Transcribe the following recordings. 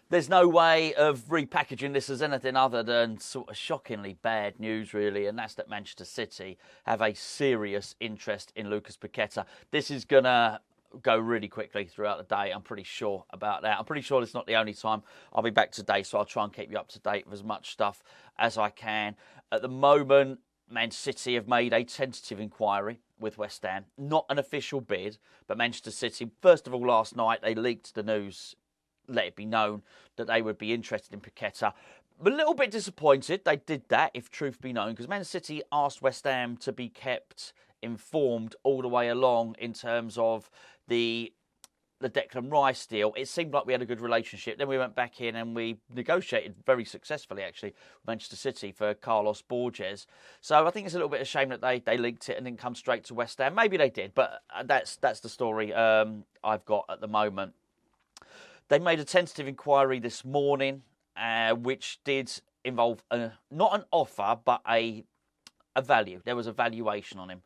there's no way of repackaging this as anything other than sort of shockingly bad news, really, and that's that Manchester City have a serious interest in Lucas Paqueta. This is going to go really quickly throughout the day. I'm pretty sure about that. I'm pretty sure it's not the only time I'll be back today, so I'll try and keep you up to date with as much stuff as I can. At the moment, Man City have made a tentative inquiry with West Ham. Not an official bid, but Manchester City, first of all, last night, they leaked the news, let it be known that they would be interested in Paqueta. A little bit disappointed they did that, if truth be known, because Man City asked West Ham to be kept informed all the way along in terms of the Declan Rice deal. It seemed like we had a good relationship. Then we went back in and we negotiated very successfully, actually, with Manchester City for Carlos Borges. So I think it's a little bit of a shame that they leaked it and didn't come straight to West Ham. Maybe they did, but that's the story I've got at the moment. They made a tentative inquiry this morning, which did involve not an offer, but a value. There was a valuation on him.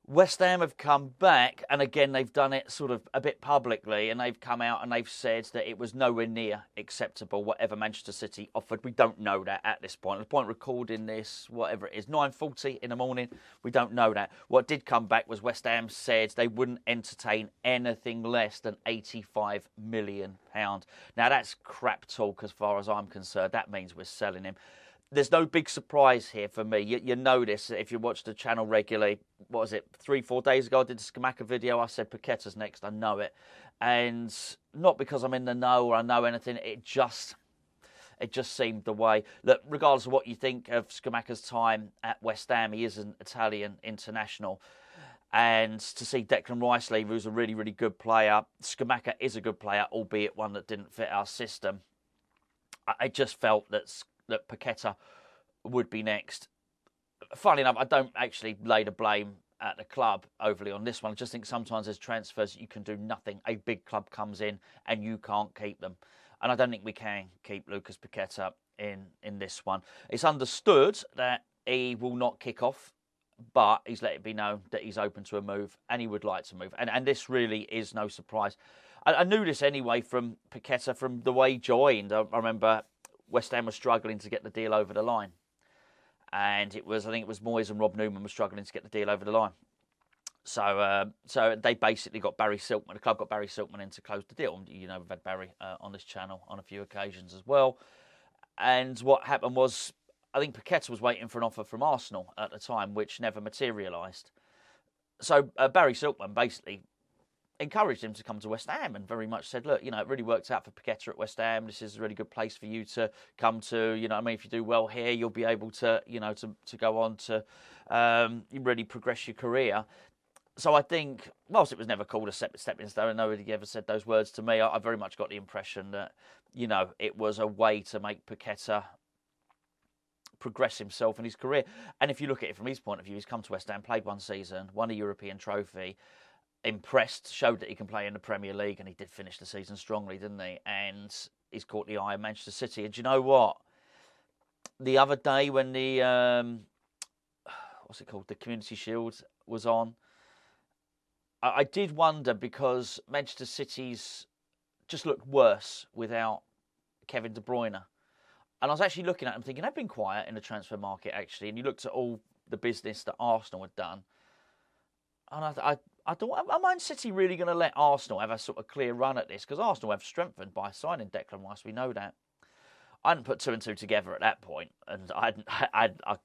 West Ham have come back, and again, they've done it sort of a bit publicly, and they've come out and they've said that it was nowhere near acceptable, whatever Manchester City offered. We don't know that at this point. At the point of recording this, whatever it is, 9:40 in the morning, we don't know that. What did come back was West Ham said they wouldn't entertain anything less than £85 million. Now, that's crap talk as far as I'm concerned. That means we're selling him. There's no big surprise here for me. You know this if you watch the channel regularly. What was it, 3-4 days ago? I did the Scamacca video. I said Paqueta's next. I know it. And not because I'm in the know or I know anything. It just seemed the way. Look, regardless of what you think of Scamacca's time at West Ham, he is an Italian international. And to see Declan Rice leave, who's a really, really good player. Scamacca is a good player, albeit one that didn't fit our system. I just felt that Paqueta would be next. Funnily enough, I don't actually lay the blame at the club overly on this one. I just think sometimes there's transfers you can do nothing. A big club comes in and you can't keep them. And I don't think we can keep Lucas Paqueta in this one. It's understood that he will not kick off, but he's let it be known that he's open to a move and he would like to move. And this really is no surprise. I knew this anyway from Paqueta, from the way he joined. I remember West Ham was struggling to get the deal over the line. And I think it was Moyes and Rob Newman were struggling to get the deal over the line. So they basically got Barry Silkman. The club got Barry Silkman in to close the deal. You know, we've had Barry on this channel on a few occasions as well. And what happened was, I think Paqueta was waiting for an offer from Arsenal at the time, which never materialised. So Barry Silkman basically encouraged him to come to West Ham and very much said, look, it really worked out for Paqueta at West Ham. This is a really good place for you to come to. If you do well here, you'll be able to, to go on to really progress your career. So I think, whilst it was never called a stepping stone, and nobody ever said those words to me, I very much got the impression that, it was a way to make Paqueta progress himself in his career. And if you look at it from his point of view, he's come to West Ham, played one season, won a European trophy, impressed, showed that he can play in the Premier League, and he did finish the season strongly, didn't he? And he's caught the eye of Manchester City. And do you know what? The other day when the the Community Shield was on, I did wonder, because Manchester City's just looked worse without Kevin De Bruyne. And I was actually looking at them thinking, they've been quiet in the transfer market, actually. And you looked at all the business that Arsenal had done. And I thought, are Man City really going to let Arsenal have a sort of clear run at this? Because Arsenal have strengthened by signing Declan Rice. We know that. I hadn't put two and two together at that point, and I'm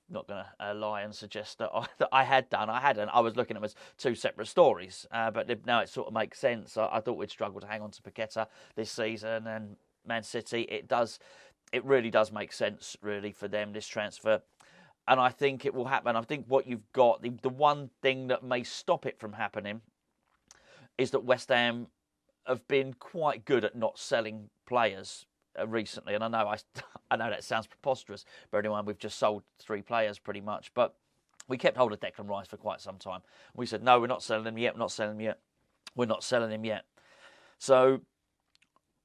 not going to lie and suggest that I had done. I hadn't. I was looking at them as two separate stories, but now it sort of makes sense. I thought we'd struggle to hang on to Paqueta this season, and Man City, it really does make sense, really, for them, this transfer. And I think it will happen. I think what you've got, the one thing that may stop it from happening is that West Ham have been quite good at not selling players recently. And I know that sounds preposterous, but anyway, we've just sold 3 players pretty much. But we kept hold of Declan Rice for quite some time. We said, no, we're not selling him yet, we're not selling him yet. We're not selling him yet. So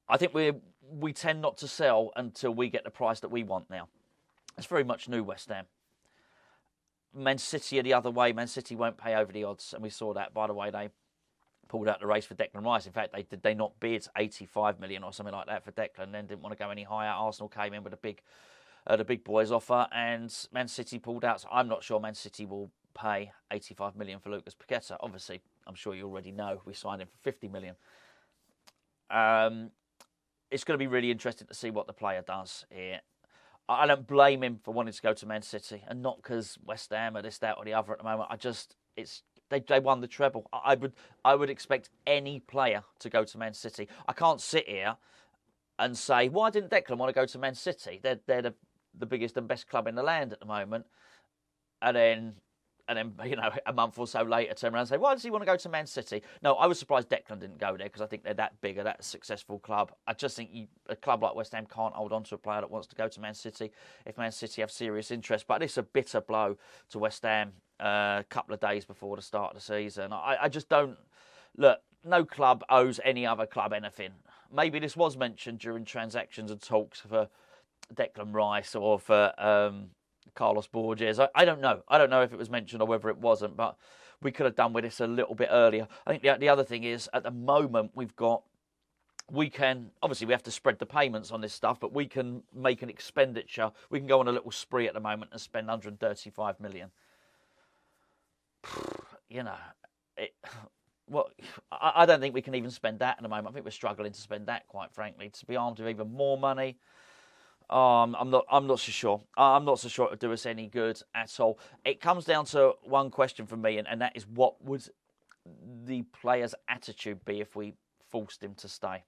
I think we tend not to sell until we get the price that we want now. It's very much new West Ham. Man City are the other way. Man City won't pay over the odds, and we saw that, by the way. They pulled out the race for Declan Rice. In fact, did they not bid 85 million or something like that for Declan, then didn't want to go any higher. Arsenal came in with the big boys offer, and Man City pulled out. So I'm not sure Man City will pay 85 million for Lucas Paqueta. Obviously, I'm sure you already know we signed him for 50 million. It's going to be really interesting to see what the player does here. I don't blame him for wanting to go to Man City, and not because West Ham or this, that, or the other at the moment. They won the treble. I would expect any player to go to Man City. I can't sit here and say, why didn't Declan want to go to Man City? They're the biggest and best club in the land at the moment. And then a month or so later, turn around and say, why does he want to go to Man City? No, I was surprised Declan didn't go there because I think they're that big, that successful club. I just think a club like West Ham can't hold on to a player that wants to go to Man City if Man City have serious interest. But it's a bitter blow to West Ham a couple of days before the start of the season. I just don't... Look, no club owes any other club anything. Maybe this was mentioned during transactions and talks for Declan Rice or for... Carlos Borges. I don't know. I don't know if it was mentioned or whether it wasn't, but we could have done with this a little bit earlier. I think the other thing is, at the moment, we can, obviously we have to spread the payments on this stuff, but we can make an expenditure. We can go on a little spree at the moment and spend 135 million. I don't think we can even spend that at the moment. I think we're struggling to spend that, quite frankly. To be armed with even more money, I'm not so sure. I'm not so sure it would do us any good at all. It comes down to one question for me, and that is, what would the player's attitude be if we forced him to stay?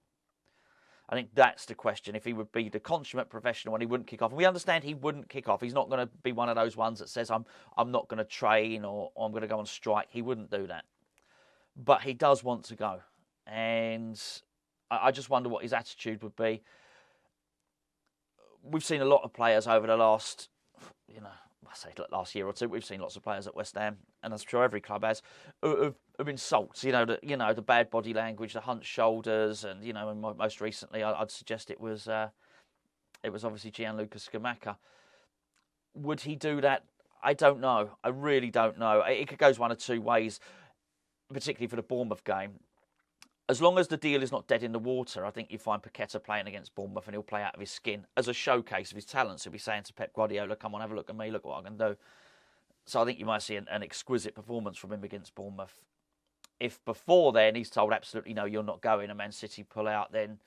I think that's the question. If he would be the consummate professional and he wouldn't kick off. And we understand he wouldn't kick off. He's not going to be one of those ones that says, I'm not going to train or I'm going to go on strike. He wouldn't do that. But he does want to go. And I just wonder what his attitude would be. We've seen a lot of players over the last year or two. We've seen lots of players at West Ham, and I'm sure every club has, who've insults. The bad body language, the hunched shoulders, and and most recently, I'd suggest it was obviously Gianluca Scamacca. Would he do that? I don't know. I really don't know. It could go one of two ways, particularly for the Bournemouth game. As long as the deal is not dead in the water, I think you find Paqueta playing against Bournemouth and he'll play out of his skin as a showcase of his talents. He'll be saying to Pep Guardiola, come on, have a look at me, look what I can do. So I think you might see an exquisite performance from him against Bournemouth. If before then he's told absolutely no, you're not going, and Man City pull out, then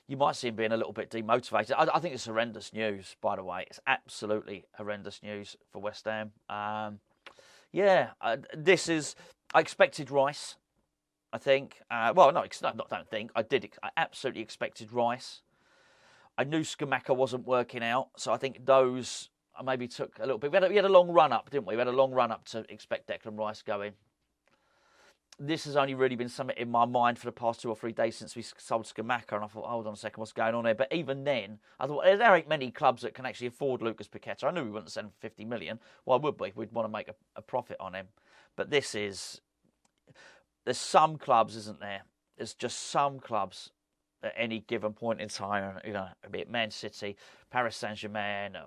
you might see him being a little bit demotivated. I think it's horrendous news, by the way. It's absolutely horrendous news for West Ham. I expected Rice. I think. I absolutely expected Rice. I knew Scamacca wasn't working out, so I think those maybe took a little bit. We had a long run up, didn't we? We had a long run up to expect Declan Rice going. This has only really been something in my mind for the past 2 or 3 days since we sold Scamacca, and I thought, hold on a second, what's going on there? But even then, I thought, there ain't many clubs that can actually afford Lucas Paqueta. I knew we wouldn't send him for 50 million. Why would we? We'd want to make a profit on him. But there's some clubs, isn't there? There's just some clubs at any given point in time, be it Man City, Paris Saint-Germain,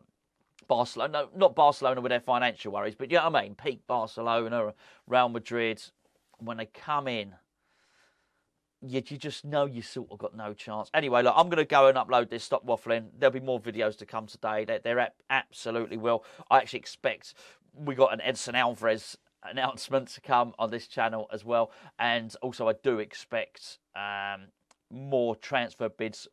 Barcelona. No, not Barcelona with their financial worries, but you know what I mean? Peak Barcelona, Real Madrid. When they come in, you just know you sort of got no chance. Anyway, look, I'm going to go and upload this. Stop waffling. There'll be more videos to come today. There absolutely will. I actually expect we got an Edson Alvarez announcement to come on this channel as well, and also I do expect more transfer bids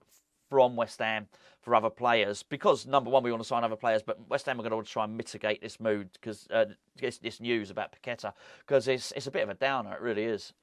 from West Ham for other players, because number one, we want to sign other players, but West Ham are going to try and mitigate this mood, because this news about Paqueta, because it's a bit of a downer. It really is.